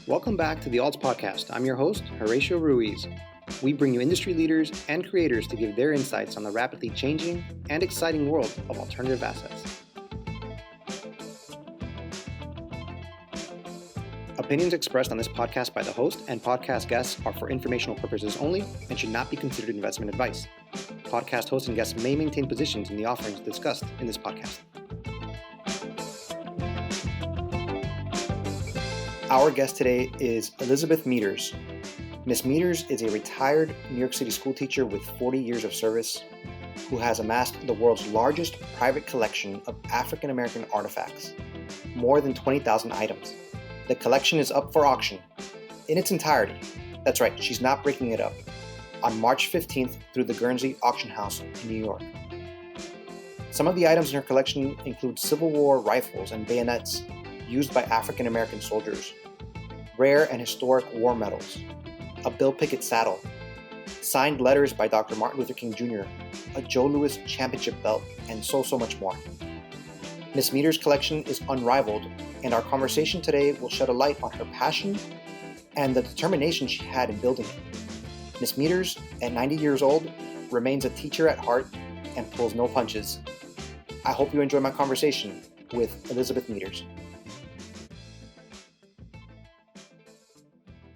Welcome back to the Alts Podcast. I'm your host, Horacio Ruiz. We bring you industry leaders and creators to give their insights on the rapidly changing and exciting world of alternative assets. Opinions expressed on this podcast by the host and podcast guests are for informational purposes only and should not be considered investment advice. Podcast hosts and guests may maintain positions in the offerings discussed in this podcast. Our guest today is Elizabeth Meaders. Ms. Meaders is a retired New York City school teacher with 40 years of service who has amassed the world's largest private collection of African-American artifacts, more than 20,000 items. The collection is up for auction in its entirety. That's right, she's not breaking it up. On March 15th through the Guernsey auction house in New York. Some of the items in her collection include Civil War rifles and bayonets used by African-American soldiers, rare and historic war medals, a Bill Pickett saddle, signed letters by Dr. Martin Luther King Jr., a Joe Louis championship belt, and so much more. Ms. Meaders' collection is unrivaled, and our conversation today will shed a light on her passion and the determination she had in building it. Ms. Meaders, at 90 years old, remains a teacher at heart and pulls no punches. I hope you enjoy my conversation with Elizabeth Meaders.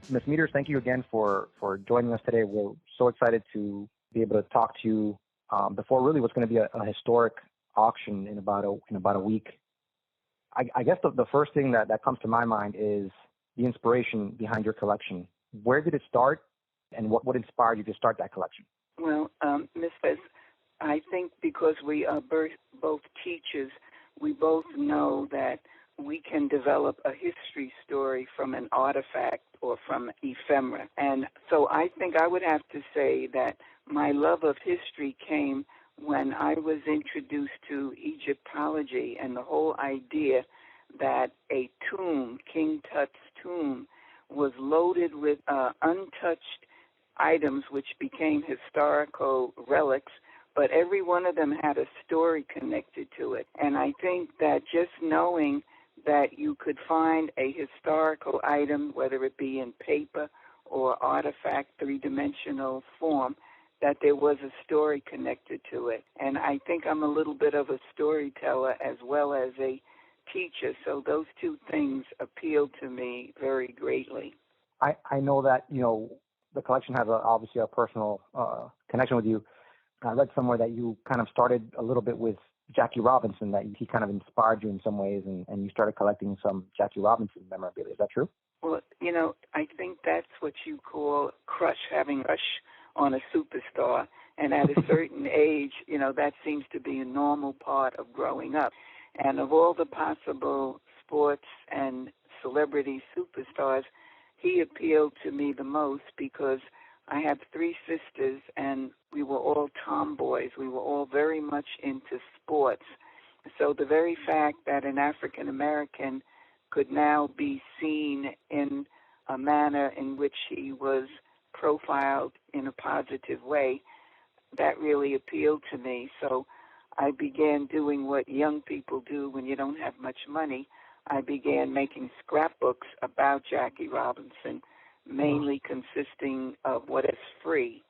Ms. Meaders, thank you again for joining us today. We're so excited to be able to talk to you before really what's going to be a historic auction in about a week. I guess the first thing that comes to my mind is the inspiration behind your collection. Where did it start, and what inspired you to start that collection? Well, Ms. Fez, I think because we are both teachers, we both know that we can develop a history story from an artifact or from ephemera. And so I think I would have to say that my love of history came when I was introduced to Egyptology and the whole idea that a tomb, King Tut's tomb, was loaded with untouched items which became historical relics, but every one of them had a story connected to it. And I think that just knowing that you could find a historical item, whether it be in paper or artifact, three-dimensional form, that there was a story connected to it. And I think I'm a little bit of a storyteller as well as a teacher, so those two things appealed to me very greatly. I know that, the collection has obviously a personal connection with you. I read somewhere that you kind of started a little bit with Jackie Robinson, that he kind of inspired you in some ways, and you started collecting some Jackie Robinson memorabilia. Is that true? Well, I think that's what you call having crush on a superstar. And at a certain age, that seems to be a normal part of growing up. And of all the possible sports and celebrity superstars, he appealed to me the most because I have three sisters, and we were all tomboys. We were all very much into sports. So the very fact that an African American could now be seen in a manner in which he was profiled in a positive way, that really appealed to me. So I began doing what young people do when you don't have much money. I began making scrapbooks about Jackie Robinson, mainly consisting of what is free.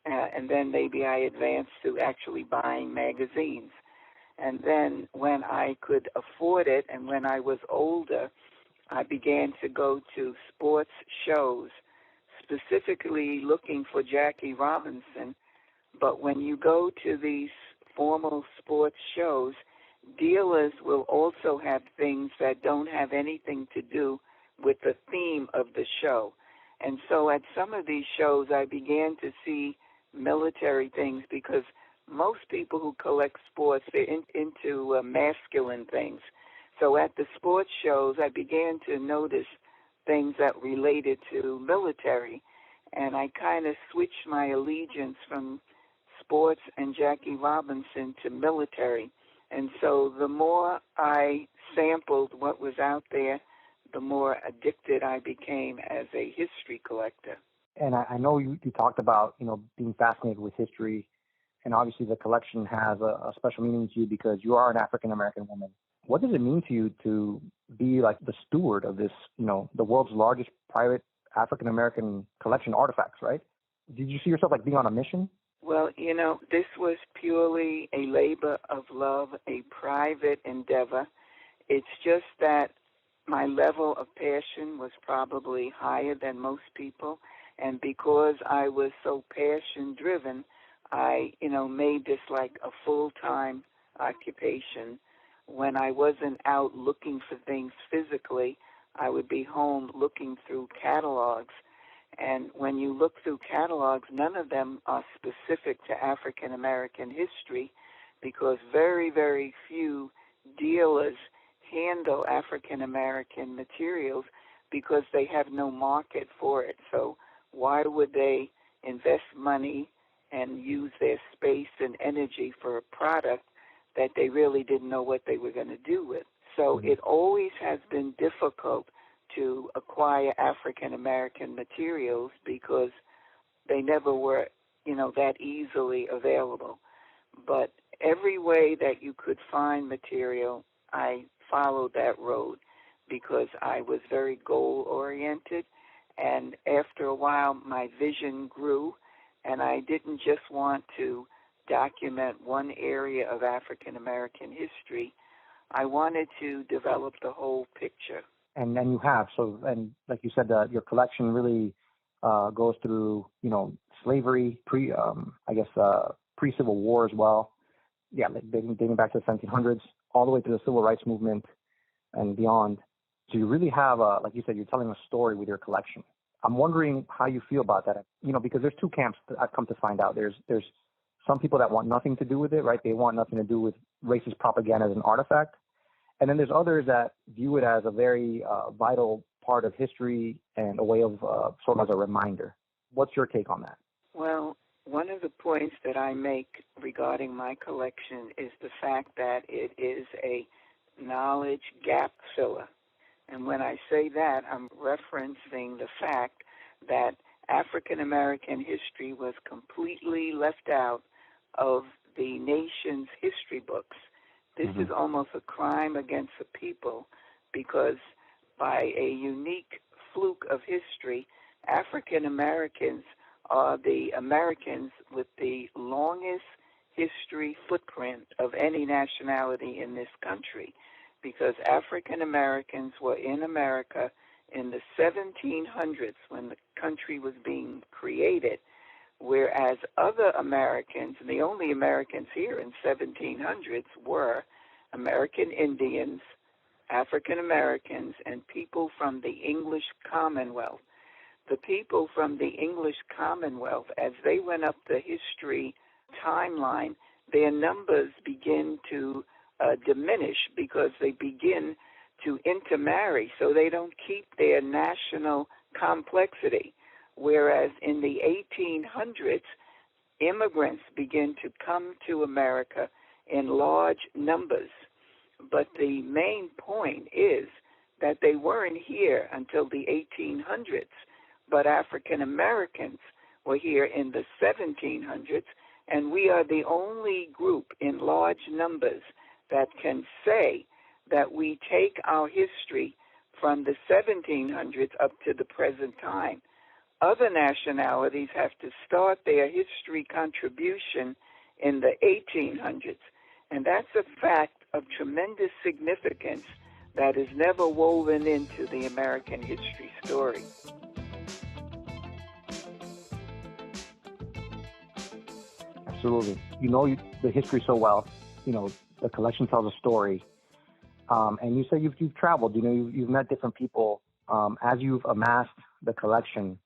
And then maybe I advanced to actually buying magazines. And then when I could afford it and when I was older, I began to go to sports shows, specifically looking for Jackie Robinson. But when you go to these formal sports shows, dealers will also have things that don't have anything to do with the theme of the show. And so at some of these shows, I began to see military things because most people who collect sports, they're into masculine things. So at the sports shows, I began to notice things that related to military. And I kind of switched my allegiance from sports and Jackie Robinson to military. And so the more I sampled what was out there, the more addicted I became as a history collector. And I know you talked about, being fascinated with history and obviously the collection has a special meaning to you because you are an African-American woman. What does it mean to you to be like the steward of this, the world's largest private African-American collection artifacts, right? Did you see yourself like being on a mission? Well, this was purely a labor of love, a private endeavor. It's just that my level of passion was probably higher than most people. And because I was so passion-driven, I, made this like a full-time occupation. When I wasn't out looking for things physically, I would be home looking through catalogues. And when you look through catalogs, none of them are specific to African American history because very, very few dealers handle African American materials because they have no market for it. So why would they invest money and use their space and energy for a product that they really didn't know what they were going to do with? So it always has been difficult to acquire African American materials because they never were, that easily available. But every way that you could find material, I followed that road because I was very goal-oriented. And after a while, my vision grew, and I didn't just want to document one area of African American history. I wanted to develop the whole picture. And then you have. So, and like you said, your collection really goes through, slavery, pre-Civil War as well. Yeah, dating back to the 1700s, all the way to the Civil Rights Movement and beyond. So you really have, like you said, you're telling a story with your collection. I'm wondering how you feel about that, because there's two camps that I've come to find out. There's some people that want nothing to do with it, right? They want nothing to do with racist propaganda as an artifact. And then there's others that view it as a very vital part of history and a way of sort of as a reminder. What's your take on that? Well, one of the points that I make regarding my collection is the fact that it is a knowledge gap filler. And when I say that, I'm referencing the fact that African American history was completely left out of the nation's history books. This is almost a crime against the people because by a unique fluke of history, African Americans are the Americans with the longest history footprint of any nationality in this country, because African Americans were in America in the 1700s when the country was being created, whereas other Americans, and the only Americans here in 1700s were American Indians, African Americans, and people from the English Commonwealth. The people from the English Commonwealth, as they went up the history timeline, their numbers begin to diminish because they begin to intermarry, so they don't keep their national complexity. Whereas in the 1800s, immigrants begin to come to America in large numbers. But the main point is that they weren't here until the 1800s, but African Americans were here in the 1700s, and we are the only group in large numbers that can say that we take our history from the 1700s up to the present time. Other nationalities have to start their history contribution in the 1800s, and that's a fact of tremendous significance that is never woven into the American history story. Absolutely. You know the history so well. The collection tells a story. And you say you've traveled. You've met different people. As you've amassed the collection,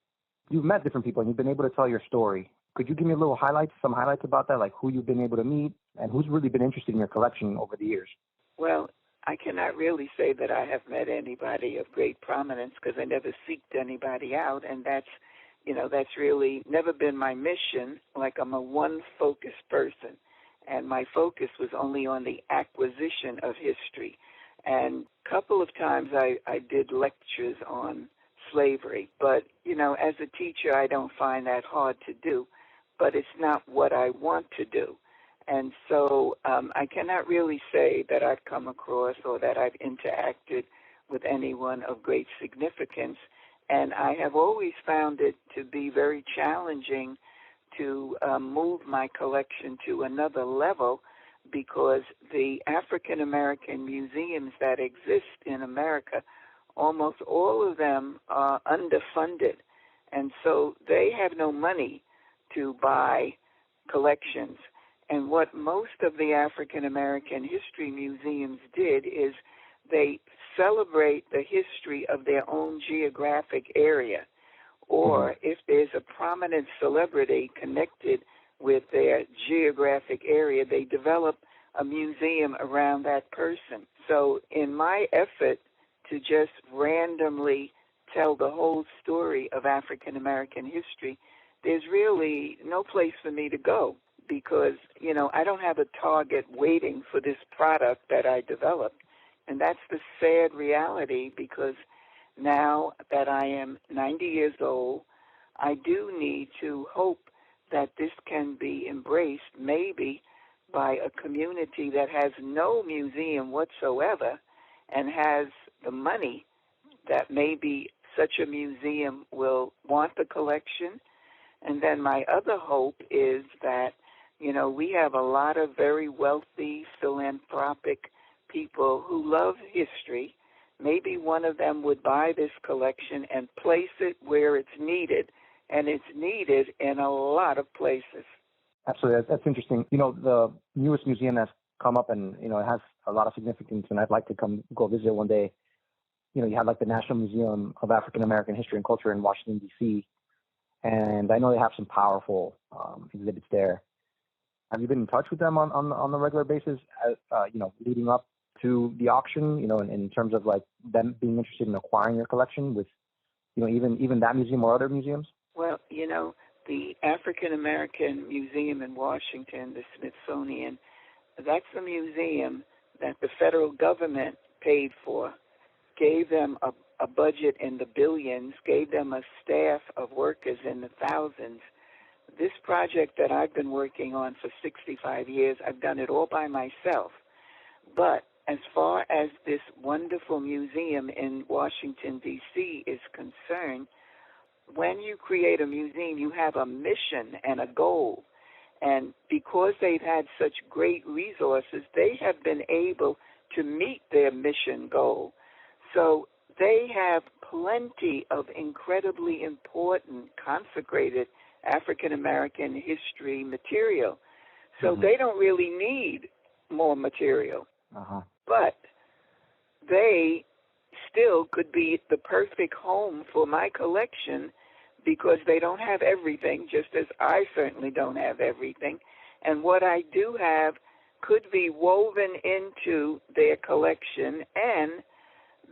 you've met different people and you've been able to tell your story. Could you give me some highlights about that, like who you've been able to meet and who's really been interested in your collection over the years? Well, I cannot really say that I have met anybody of great prominence because I never seeked anybody out, and that's really never been my mission. Like, I'm a one-focused person, and my focus was only on the acquisition of history. And a couple of times I did lectures on slavery, but, as a teacher, I don't find that hard to do. but it's not what I want to do. And so I cannot really say that I've come across or that I've interacted with anyone of great significance. And I have always found it to be very challenging to move my collection to another level, because the African American museums that exist in America, almost all of them are underfunded. And so they have no money to buy collections. And what most of the African American history museums did is they celebrate the history of their own geographic area. Or if there's a prominent celebrity connected with their geographic area, they develop a museum around that person. So in my effort to just randomly tell the whole story of African American history, there's really no place for me to go, because, I don't have a target waiting for this product that I developed. And that's the sad reality, because now that I am 90 years old, I do need to hope that this can be embraced maybe by a community that has no museum whatsoever and has the money that maybe such a museum will want the collection. And then my other hope is that, we have a lot of very wealthy, philanthropic people who love history. Maybe one of them would buy this collection and place it where it's needed, and it's needed in a lot of places. Absolutely. That's interesting. The newest museum that's come up, and, it has a lot of significance, and I'd like to go visit one day. You have like the National Museum of African American History and Culture in Washington, D.C., and I know they have some powerful exhibits there. Have you been in touch with them on a regular basis, leading up to the auction, in terms of like them being interested in acquiring your collection with, even that museum or other museums? Well, the African American Museum in Washington, the Smithsonian, that's the museum that the federal government paid for, gave them a budget in the billions, gave them a staff of workers in the thousands. This project that I've been working on for 65 years, I've done it all by myself. But as far as this wonderful museum in Washington, D.C. is concerned, when you create a museum, you have a mission and a goal. And because they've had such great resources, they have been able to meet their mission goal. So they have plenty of incredibly important, consecrated African American history material. So they don't really need more material. But they still could be the perfect home for my collection, because they don't have everything, just as I certainly don't have everything. And what I do have could be woven into their collection, and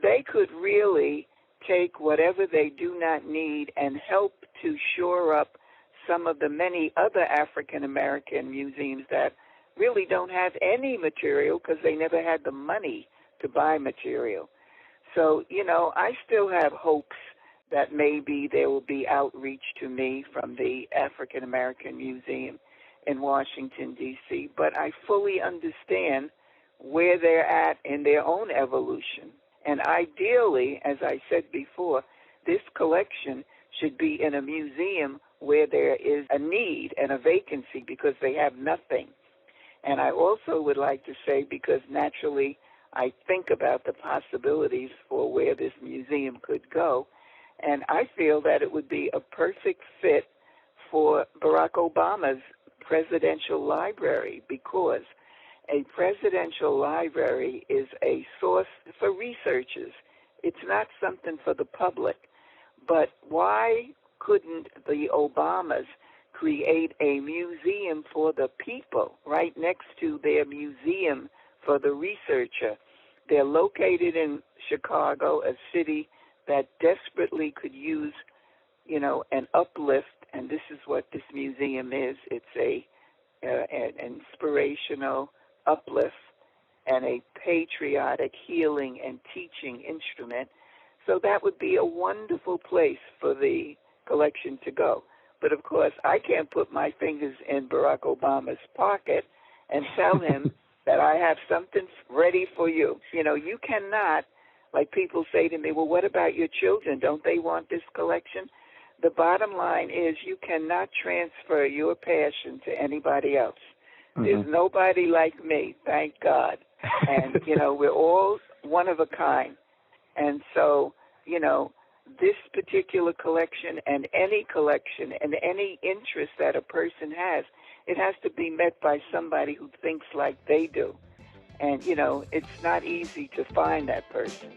they could really take whatever they do not need and help to shore up some of the many other African American museums that really don't have any material because they never had the money to buy material. So, I still have hopes that maybe there will be outreach to me from the African American Museum in Washington, D.C., but I fully understand where they're at in their own evolution. And ideally, as I said before, this collection should be in a museum where there is a need and a vacancy because they have nothing. And I also would like to say, because naturally I think about the possibilities for where this museum could go, and I feel that it would be a perfect fit for Barack Obama's presidential library, because a presidential library is a source for researchers. It's not something for the public. But why couldn't the Obamas create a museum for the people right next to their museum for the researcher? They're located in Chicago, a city that desperately could use, an uplift, and this is what this museum is. It's an inspirational uplift and a patriotic healing and teaching instrument. So that would be a wonderful place for the collection to go. But, of course, I can't put my fingers in Barack Obama's pocket and tell him that I have something ready for you. You know, you cannot, like people say to me, well, what about your children? Don't they want this collection? The bottom line is you cannot transfer your passion to anybody else. There's nobody like me, thank God. And, you know, we're all one of a kind. And so, you know, this particular collection and any interest that a person has, it has to be met by somebody who thinks like they do. And, you know, it's not easy to find that person.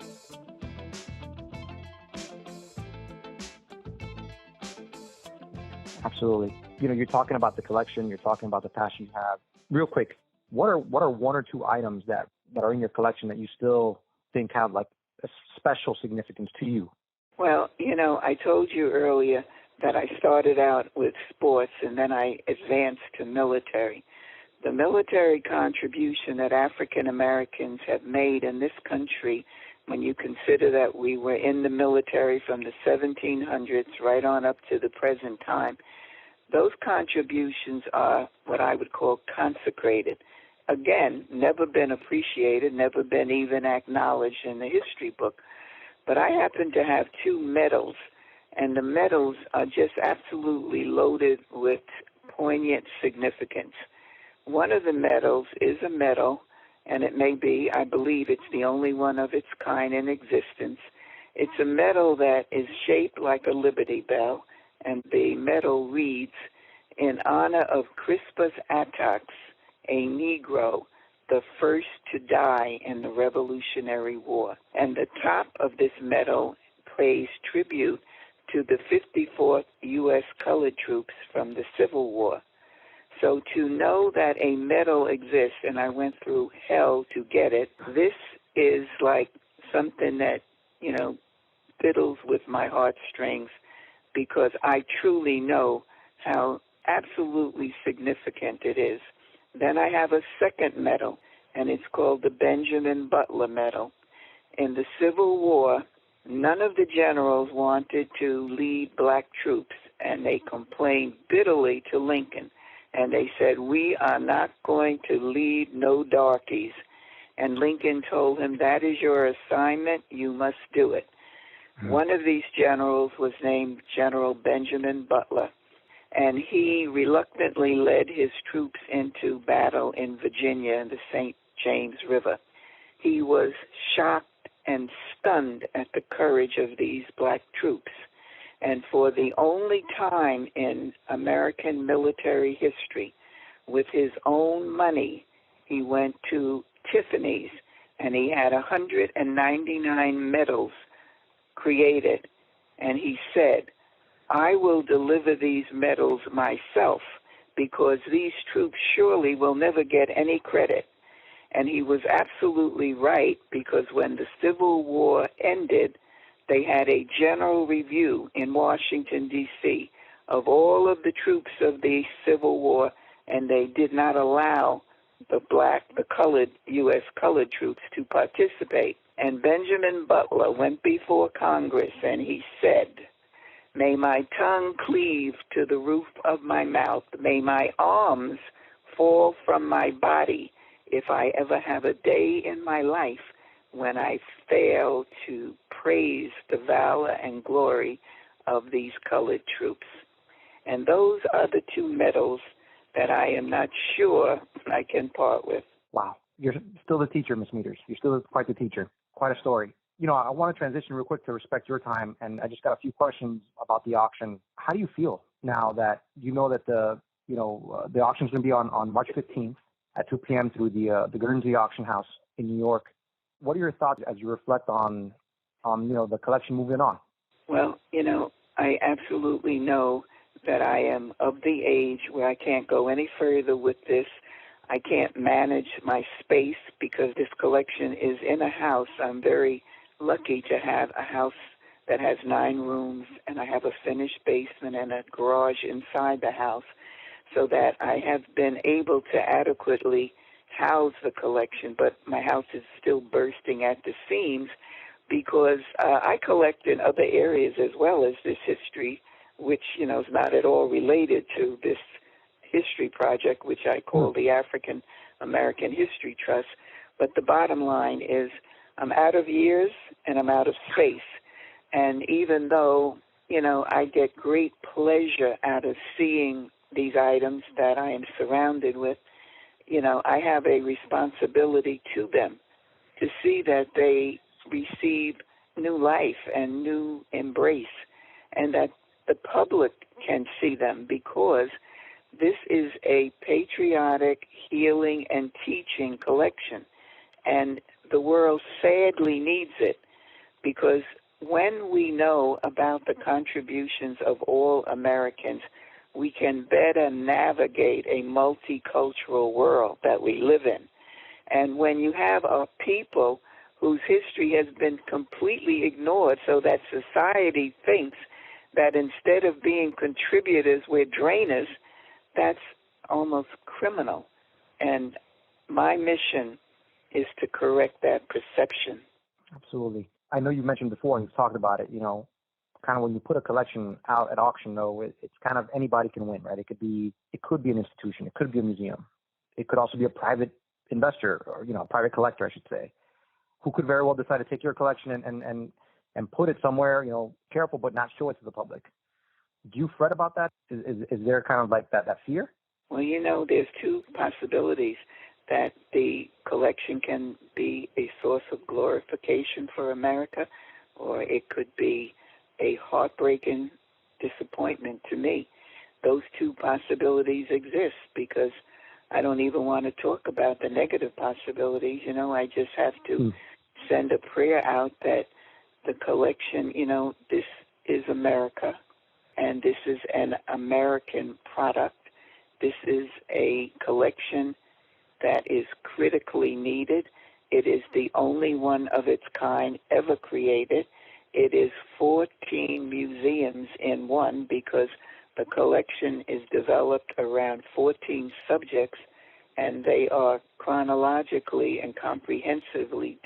Absolutely. You know, you're talking about the collection, you're talking about the passion you have. Real quick, what are one or two items that are in your collection that you still think have like a special significance to you? Well, you know, I told you earlier that I started out with sports and then I advanced to military. The military contribution that African Americans have made in this country, when you consider that we were in the military from the 1700s right on up to the present time, those contributions are what I would call consecrated. Again, never been appreciated, never been even acknowledged in the history book. But I happen to have two medals, and the medals are just absolutely loaded with poignant significance. One of the medals is a medal, and it may be, I believe it's the only one of its kind in existence. It's a medal that is shaped like a Liberty Bell, and the medal reads, "In honor of Crispus Attucks, a Negro, the first to die in the Revolutionary War." And the top of this medal pays tribute to the 54th U.S. colored troops from the Civil War. So to know that a medal exists, and I went through hell to get it, this is like something that, you know, fiddles with my heartstrings, because I truly know how absolutely significant it is. Then I have a second medal, and it's called the Benjamin Butler Medal. In the Civil War, none of the generals wanted to lead black troops, and they complained bitterly to Lincoln. And they said, "We are not going to lead no darkies." And Lincoln told him, "That is your assignment. You must do it." One of these generals was named General Benjamin Butler, and he reluctantly led his troops into battle in Virginia in the St. James River. He was shocked and stunned at the courage of these black troops. And for the only time in American military history, with his own money, he went to Tiffany's, and he had 199 medals created. And he said, "I will deliver these medals myself, because these troops surely will never get any credit." And he was absolutely right, because when the Civil War ended, they had a general review in Washington, D.C., of all of the troops of the Civil War, and they did not allow the colored, U.S. colored troops to participate. And Benjamin Butler went before Congress, and he said, "May my tongue cleave to the roof of my mouth. May my arms fall from my body if I ever have a day in my life when I fail to praise the valor and glory of these colored troops." And those are the two medals that I am not sure I can part with. Wow. You're still the teacher, Ms. Meaders. You're still quite the teacher. Quite a story. You know, I want to transition real quick to respect your time, and I just got a few questions about the auction. How do you feel now that you know that the auction's going to be on March 15th at 2 p.m. through the Guernsey Auction House in New York? What are your thoughts as you reflect on the collection moving on? Well, you know, I absolutely know that I am of the age where I can't go any further with this. I can't manage my space because this collection is in a house. I'm very lucky to have a house that has 9 rooms, and I have a finished basement and a garage inside the house, so that I have been able to adequately house the collection. But my house is still bursting at the seams because I collect in other areas as well as this history which, is not at all related to this history project, which I call the African-American History Trust. But the bottom line is I'm out of years and I'm out of space. And even though, I get great pleasure out of seeing these items that I am surrounded with, I have a responsibility to them to see that they receive new life and new embrace, and that the public can see them, because this is a patriotic healing and teaching collection, and the world sadly needs it, because when we know about the contributions of all Americans, we can better navigate a multicultural world that we live in. And when you have a people whose history has been completely ignored, so that society thinks that instead of being contributors, we're drainers, that's almost criminal. And my mission is to correct that perception. Absolutely. I know you mentioned before, and you've talked about it, kind of when you put a collection out at auction, though, it's kind of anybody can win, right? It could be an institution. It could be a museum. It could also be a private investor or, a private collector, I should say, who could very well decide to take your collection and put it somewhere, careful, but not show it to the public. Do you fret about that? Is there kind of like that fear? Well, there's two possibilities: that the collection can be a source of glorification for America, or it could be a heartbreaking disappointment to me. Those two possibilities exist, because I don't even want to talk about the negative possibilities. I just have to send a prayer out that the collection, this is America, and this is an American product. This is a collection that is critically needed. It is the only one of its kind ever created. It is 14 museums in one, because the collection is developed around 14 subjects, and they are chronologically and comprehensively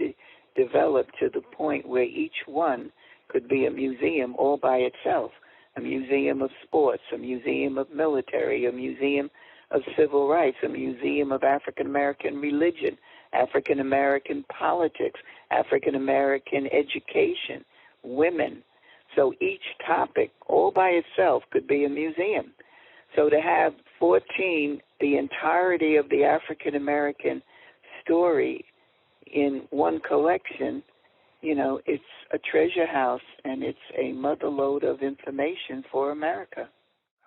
developed to the point where each one could be a museum all by itself: a museum of sports, a museum of military, a museum of civil rights, a museum of African-American religion, African-American politics, African-American education, women. So each topic all by itself could be a museum. So to have 14, the entirety of the African-American story in one collection, it's a treasure house, and it's a motherlode of information for America.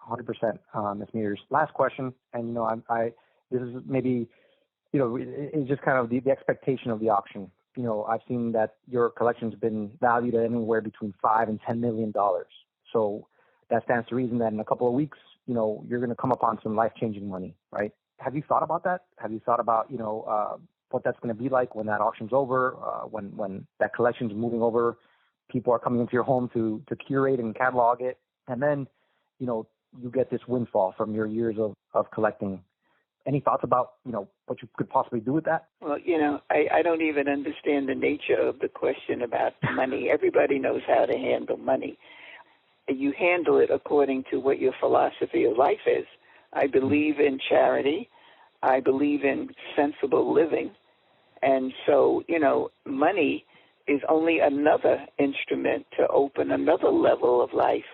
100%, Ms. Meaders. Last question, and this is maybe, it's just kind of the expectation of the auction. I've seen that your collection's been valued at anywhere between $5 and $10 million. So that stands to reason that in a couple of weeks, you're going to come upon some life-changing money, right? Have you thought about that? Have you thought about, what that's going to be like when that auction's over, when that collection's moving over, people are coming into your home to curate and catalog it, and then, you get this windfall from your years of collecting. Any thoughts about, what you could possibly do with that? Well, I don't even understand the nature of the question about money. Everybody knows how to handle money. You handle it according to what your philosophy of life is. I believe in charity. I believe in sensible living. And so, money is only another instrument to open another level of life.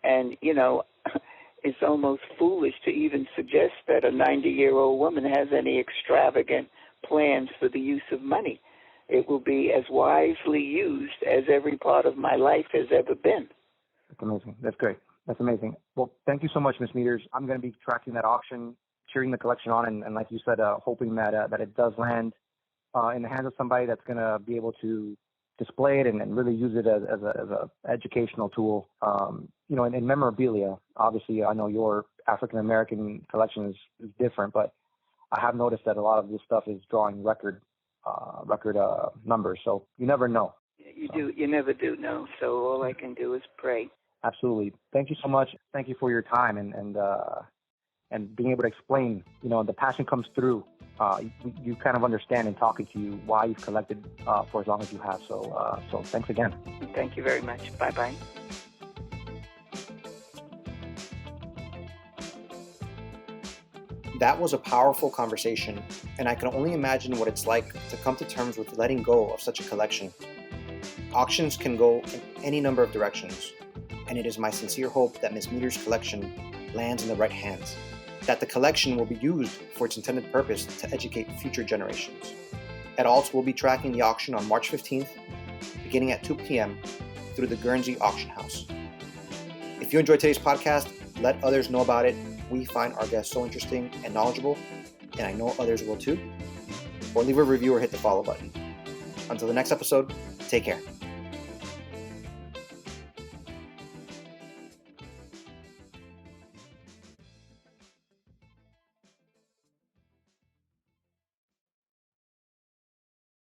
And, it's almost foolish to even suggest that a 90-year-old woman has any extravagant plans for the use of money. It will be as wisely used as every part of my life has ever been. That's amazing. That's great. That's amazing. Well, thank you so much, Ms. Meaders. I'm going to be tracking that auction, cheering the collection on, and like you said, hoping that it does land in the hands of somebody that's going to be able to display it and really use it as a educational tool. In memorabilia, obviously, I know your African-American collection is different, but I have noticed that a lot of this stuff is drawing record numbers. So you never know. You never do know. So all I can do is pray. Absolutely. Thank you so much. Thank you for your time and being able to explain, the passion comes through. You kind of understand in talking to you why you've collected for as long as you have. So thanks again. Thank you very much. Bye-bye. That was a powerful conversation, and I can only imagine what it's like to come to terms with letting go of such a collection. Auctions can go in any number of directions, and it is my sincere hope that Ms. Meaders' collection lands in the right hands, that the collection will be used for its intended purpose to educate future generations. At Alts, we'll be tracking the auction on March 15th, beginning at 2 p.m. through the Guernsey Auction House. If you enjoyed today's podcast, let others know about it. We find our guests so interesting and knowledgeable, and I know others will too. Or leave a review or hit the follow button. Until the next episode, take care.